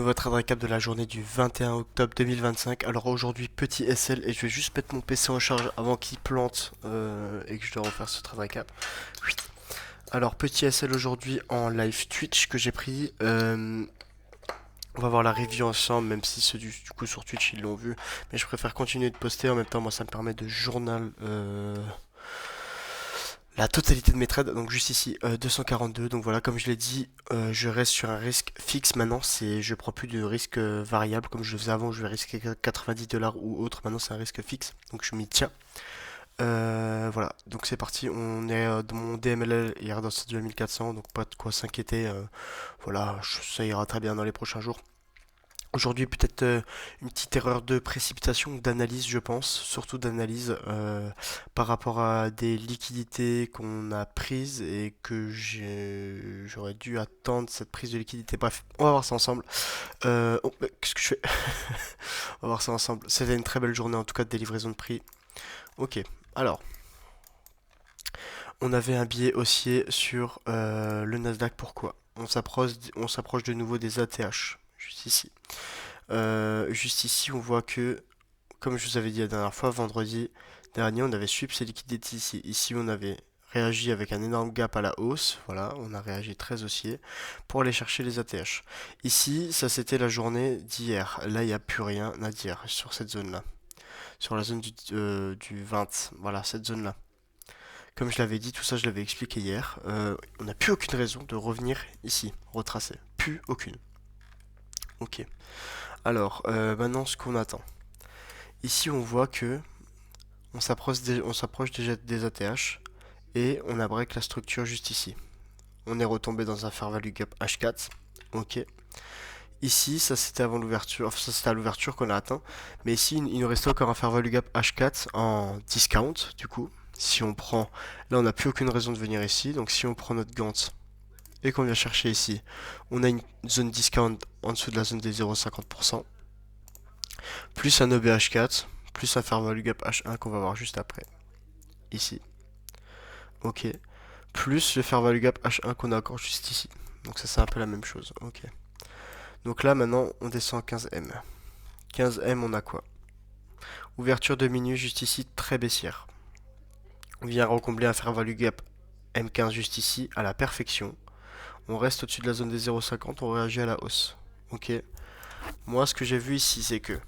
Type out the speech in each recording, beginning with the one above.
Nouveau trade récap de la journée du 21 octobre 2025. Alors aujourd'hui, petit SL et je vais juste mettre mon PC en charge avant qu'il plante et que je dois refaire ce trade récap. Oui. Alors petit SL aujourd'hui en live Twitch que j'ai pris. On va voir la review ensemble, même si ceux du coup sur Twitch ils l'ont vu. Mais je préfère continuer de poster. En même temps, moi ça me permet de journal la totalité de mes trades, donc juste ici 242. Donc voilà, comme je l'ai dit, je reste sur un risque fixe maintenant. Je prends plus de risque variable comme je le faisais avant. Je vais risquer 90 $ ou autre. Maintenant c'est un risque fixe, donc je m'y tiens. Voilà, donc c'est parti. On est dans mon DMLL hier dans ce 2400, donc pas de quoi s'inquiéter. Voilà, ça ira très bien dans les prochains jours. Aujourd'hui, peut-être une petite erreur de précipitation, d'analyse, je pense, surtout d'analyse par rapport à des liquidités qu'on a prises et que j'aurais dû attendre cette prise de liquidité. Bref, on va voir ça ensemble. Oh, mais qu'est-ce que je fais? On va voir ça ensemble. C'était une très belle journée, en tout cas de livraison de prix. Ok, alors, on avait un billet haussier sur le Nasdaq. Pourquoi? On s'approche de nouveau des ATH, juste ici. Juste ici, on voit que, comme je vous avais dit la dernière fois, vendredi dernier, on avait suivi ces liquidités ici. Ici, on avait réagi avec un énorme gap à la hausse. Voilà, on a réagi très haussier pour aller chercher les ATH. Ici, ça c'était la journée d'hier. Là, il n'y a plus rien à dire sur cette zone-là. Sur la zone du 20. Voilà, cette zone-là. Comme je l'avais dit, tout ça, je l'avais expliqué hier. On n'a plus aucune raison de revenir ici, retracer. Plus aucune. Ok. Alors, maintenant, ce qu'on attend. Ici, on voit que on s'approche déjà des ATH et on a break la structure juste ici. On est retombé dans un fair value gap H4. Ok. Ici, ça c'était avant l'ouverture, enfin ça c'était à l'ouverture qu'on a atteint. Mais ici, il nous reste encore un fair value gap H4 en discount. Du coup, si on prend, là on n'a plus aucune raison de venir ici. Donc si on prend notre Gantt et qu'on vient chercher ici, on a une zone discount en dessous de la zone des 0,50%. Plus un EBH4, plus un fair value gap H1 qu'on va voir juste après. Ici. Ok. Plus le fair value gap H1 qu'on a encore juste ici. Donc ça c'est un peu la même chose. Ok. Donc là maintenant on descend à 15M. 15M on a quoi? Ouverture de minuit juste ici, très baissière. On vient recombler un fair value gap M15 juste ici à la perfection. On reste au-dessus de la zone des 0,50, on réagit à la hausse. Ok. Moi ce que j'ai vu ici c'est que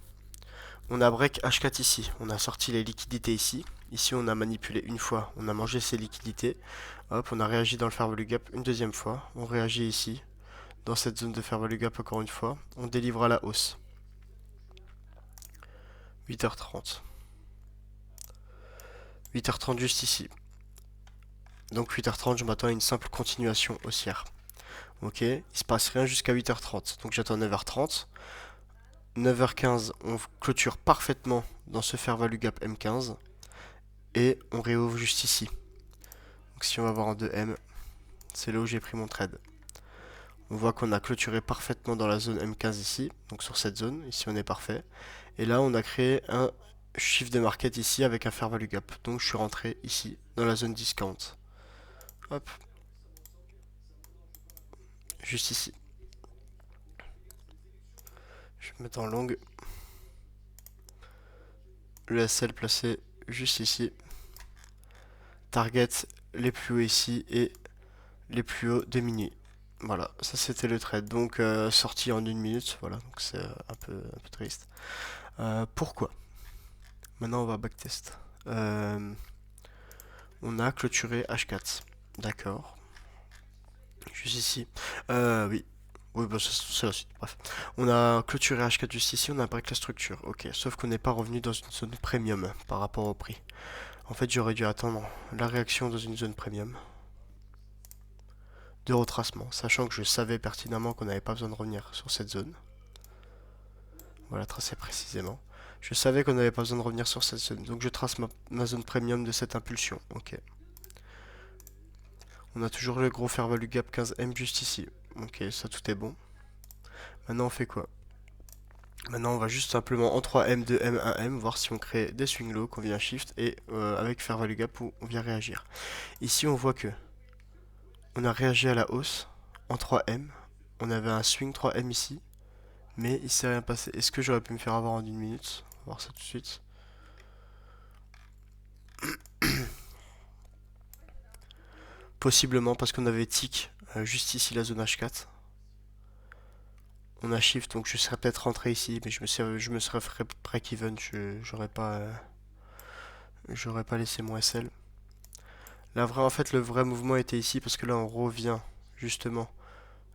on a break H4 ici, on a sorti les liquidités ici. Ici on a manipulé une fois, on a mangé ces liquidités. Hop, on a réagi dans le fair value gap une deuxième fois. On réagit ici, dans cette zone de fair value gap encore une fois. On délivre à la hausse. 8h30. 8h30 juste ici. Donc 8h30, je m'attends à une simple continuation haussière. Ok, il se passe rien jusqu'à 8h30. Donc j'attends 9h30. 9h15, on clôture parfaitement dans ce fair value gap M15. Et on réouvre juste ici. Donc si on va voir en 2M, c'est là où j'ai pris mon trade. On voit qu'on a clôturé parfaitement dans la zone M15 ici, donc sur cette zone, ici on est parfait. Et là on a créé un shift de market ici avec un fair value gap. Donc je suis rentré ici, dans la zone discount. Hop, juste ici. Je vais mettre en longue. Le SL placé juste ici. Target les plus hauts ici et les plus hauts de minuit. Voilà, ça c'était le trade. Donc sorti en 1 minute, voilà, donc c'est un peu triste. Pourquoi? Maintenant on va backtest. On a clôturé H4. D'accord. Juste ici. Oui. Oui, bah c'est la suite. Bref. On a clôturé H4 juste ici, on a break la structure. Ok. Sauf qu'on n'est pas revenu dans une zone premium par rapport au prix. En fait, j'aurais dû attendre la réaction dans une zone premium de retracement, sachant que je savais pertinemment qu'on n'avait pas besoin de revenir sur cette zone. Voilà, tracer précisément. Je savais qu'on n'avait pas besoin de revenir sur cette zone, donc je trace ma zone premium de cette impulsion. Ok. On a toujours le gros fair value gap 15M juste ici. Ok, ça tout est bon. Maintenant on fait quoi? Maintenant on va juste simplement en 3M, 2M, 1M, voir si on crée des swing low, qu'on vient shift, et avec fair value gap où on vient réagir. Ici on voit que on a réagi à la hausse en 3M. On avait un swing 3M ici, Mais il s'est rien passé. Est-ce que j'aurais pu me faire avoir en une minute? On va voir ça tout de suite. Possiblement parce qu'on avait tick juste ici la zone H4. On a shift, donc je serais peut-être rentré ici, mais je me serais fait break-even. J'aurais pas laissé mon SL. En fait, le vrai mouvement était ici parce que là, on revient justement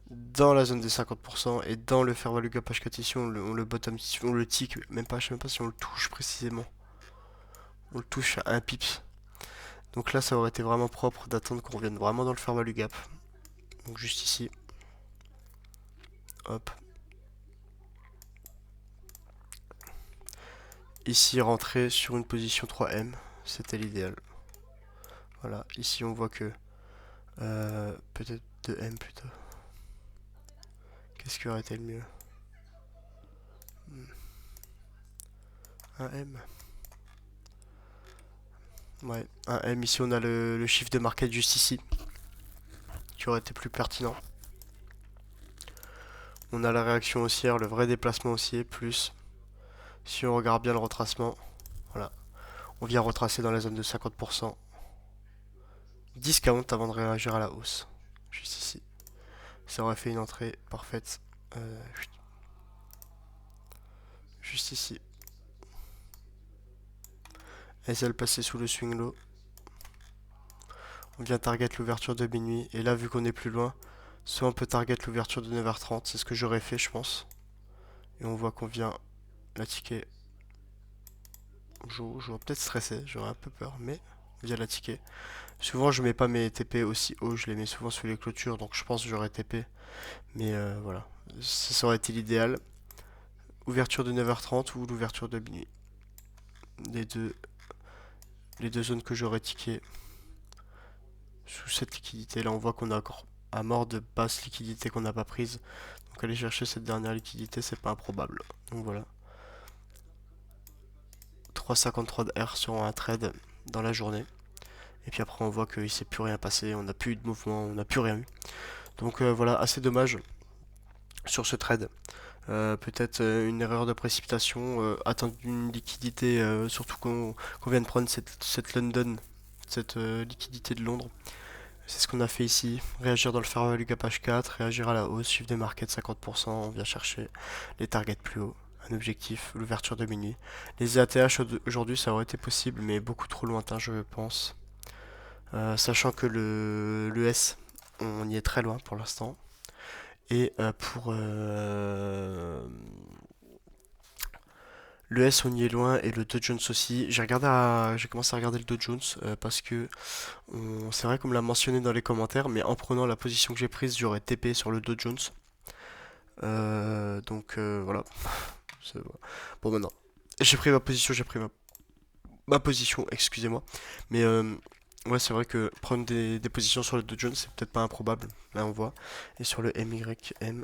dans la zone des 50% et dans le fair value gap H4 ici, on le bottom, on le tick, même pas, je sais même pas si on le touche précisément. On le touche à un pips. Donc là, ça aurait été vraiment propre d'attendre qu'on revienne vraiment dans le fair value gap. Donc juste ici, hop. Ici, rentrer sur une position 3M, c'était l'idéal. Voilà, ici on voit que peut-être 2M plutôt. Qu'est-ce qui aurait été le mieux? 1M. Ouais, 1M, ici on a le chiffre de market juste ici, qui aurait été plus pertinent. On a la réaction haussière, le vrai déplacement haussier, plus si on regarde bien le retracement, voilà, on vient retracer dans la zone de 50%. Discount avant de réagir à la hausse, juste ici. Ça aurait fait une entrée parfaite. Euh, Juste ici. SL passé sous le swing low. On vient target l'ouverture de minuit. Et là, vu qu'on est plus loin, soit on peut target l'ouverture de 9h30. C'est ce que j'aurais fait, je pense. Et on voit qu'on vient la ticker. J'aurais peut-être stressé, j'aurais un peu peur, mais on vient la ticker. Souvent, je mets pas mes TP aussi haut, je les mets souvent sous les clôtures, donc je pense que j'aurais TP. Mais voilà, ça aurait été l'idéal. Ouverture de 9h30 ou l'ouverture de minuit. Les deux, les deux zones que j'aurais tické sous cette liquidité. Là, on voit qu'on a encore à mort de basse liquidité qu'on n'a pas prise. Donc aller chercher cette dernière liquidité, c'est pas improbable. Donc voilà. 3,53 de R sur un trade dans la journée. Et puis après, on voit qu'il ne s'est plus rien passé, on n'a plus eu de mouvement, on n'a plus rien eu. Donc voilà, assez dommage sur ce trade. Peut-être une erreur de précipitation, attendre une liquidité, surtout qu'on vient de prendre cette London, cette liquidité de Londres. C'est ce qu'on a fait ici. Réagir dans le fair value gap H4, réagir à la hausse, chiffre de market 50%, on vient chercher les targets plus hauts. Un objectif, l'ouverture de minuit. Les ATH aujourd'hui, ça aurait été possible, mais beaucoup trop lointain, je pense. Sachant que le S, on y est très loin pour l'instant. Et pour le S, on y est loin et le Dow Jones aussi. J'ai commencé à regarder le Dow Jones parce que c'est vrai qu'on me l'a mentionné dans les commentaires, mais en prenant la position que j'ai prise, j'aurais TP sur le Dow Jones. Voilà. Bon, maintenant, j'ai pris ma position, excusez-moi. Mais ouais, c'est vrai que prendre des positions sur le Dow Jones, c'est peut-être pas improbable. Là, on voit. Et sur le MYM,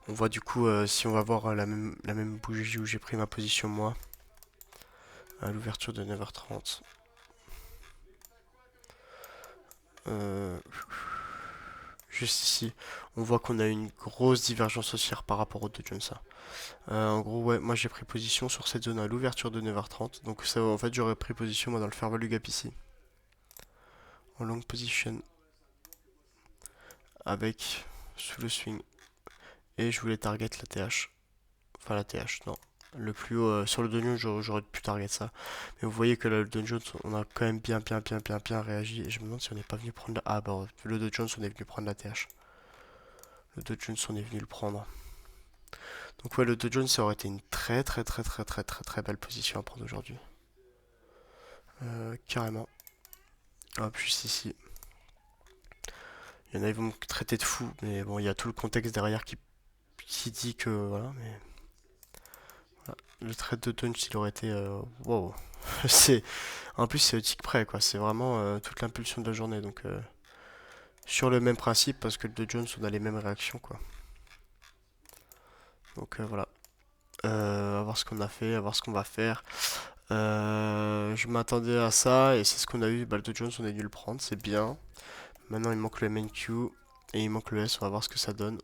on voit du coup, si on va voir la même bougie où j'ai pris ma position moi, à l'ouverture de 9h30. Euh, Juste ici, on voit qu'on a une grosse divergence haussière par rapport au Dow Jones. En gros, ouais, moi j'ai pris position sur cette zone à l'ouverture de 9h30. Donc ça, en fait, j'aurais pris position moi dans le fair value gap ici, en long position, avec sous le swing. Et je voulais target la TH. Enfin la TH, non. Le plus haut, sur le Dow Jones, j'aurais pu target ça. Mais vous voyez que là, le Dow Jones, on a quand même bien réagi. Et je me demande si on n'est pas venu prendre la... Ah bah, le Dow Jones, on est venu prendre la TH. Le Dow Jones, on est venu le prendre. Donc ouais, le Dow Jones, ça aurait été une très belle position à prendre aujourd'hui. Carrément. Hop, juste ici. Il y en a, ils vont me traiter de fou, mais bon, il y a tout le contexte derrière qui dit que, voilà, mais... Voilà. Le trade de Jones, il aurait été... wow. C'est... En plus, c'est au tick près, quoi. C'est vraiment toute l'impulsion de la journée, donc... sur le même principe, parce que le Dow Jones, on a les mêmes réactions, quoi. Donc voilà. À voir ce qu'on a fait, à voir ce qu'on va faire. Je m'attendais à ça, et c'est ce qu'on a eu. Bah, le Dow Jones, on a dû le prendre, c'est bien. Maintenant, il manque le MNQ, et il manque le S, on va voir ce que ça donne.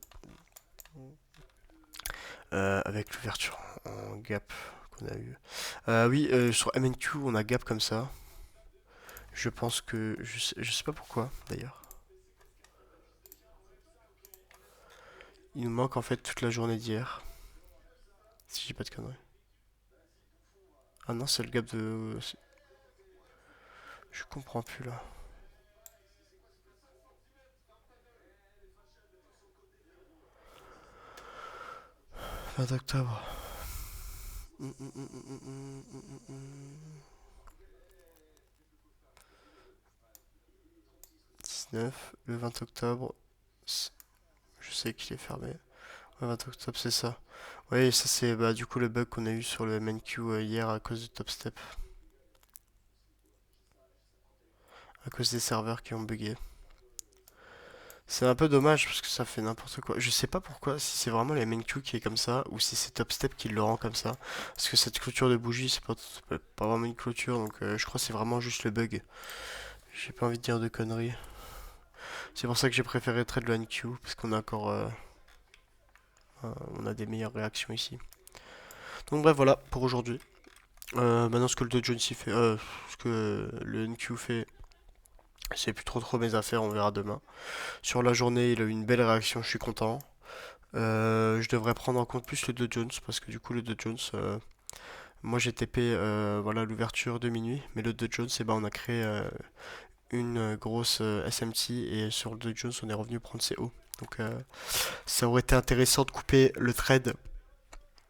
avec l'ouverture en gap qu'on a eu. Oui, sur MNQ, on a gap comme ça. Je pense que... je sais pas pourquoi, d'ailleurs. Il nous manque en fait toute la journée d'hier. Si j'ai pas de conneries. Ah non, c'est le gap de... Je comprends plus là. 20 octobre. 19, le 20 octobre. Je sais qu'il est fermé. Le 20 octobre, c'est ça. Oui, ça c'est bah, du coup le bug qu'on a eu sur le MNQ hier à cause de Topstep. À cause des serveurs qui ont bugué. C'est un peu dommage parce que ça fait n'importe quoi. Je sais pas pourquoi, si c'est vraiment le MNQ qui est comme ça ou si c'est Topstep qui le rend comme ça. Parce que cette clôture de bougie, pas vraiment une clôture, donc je crois que c'est vraiment juste le bug. J'ai pas envie de dire de conneries. C'est pour ça que j'ai préféré trade le NQ parce qu'on a encore on a des meilleures réactions ici. Donc bref, voilà pour aujourd'hui. Maintenant ce que le Dow Jones y fait, ce que le NQ fait, c'est plus trop mes affaires, on verra demain. Sur la journée, il a eu une belle réaction, je suis content. Je devrais prendre en compte plus le Dow Jones parce que du coup le Dow Jones, moi j'ai TP voilà l'ouverture de minuit, mais le Dow Jones, eh ben, on a créé une grosse SMT et sur le Dow Jones on est revenu prendre ses hauts. Donc ça aurait été intéressant de couper le trade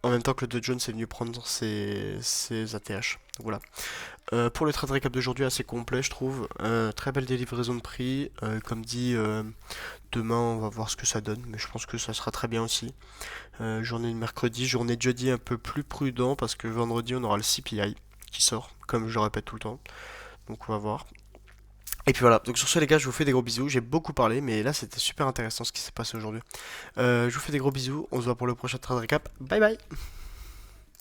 en même temps que le Dow Jones est venu prendre ses ATH. Donc voilà. Pour le trade récap d'aujourd'hui, assez complet, je trouve. Très belle délivraison de prix. Comme dit, demain, on va voir ce que ça donne, mais je pense que ça sera très bien aussi. Journée de mercredi, journée de jeudi un peu plus prudent parce que vendredi, on aura le CPI qui sort, comme je le répète tout le temps. Donc on va voir. Et puis voilà, donc sur ce les gars, je vous fais des gros bisous. J'ai beaucoup parlé, mais là c'était super intéressant ce qui s'est passé aujourd'hui. Je vous fais des gros bisous, on se voit pour le prochain trade récap. Bye bye.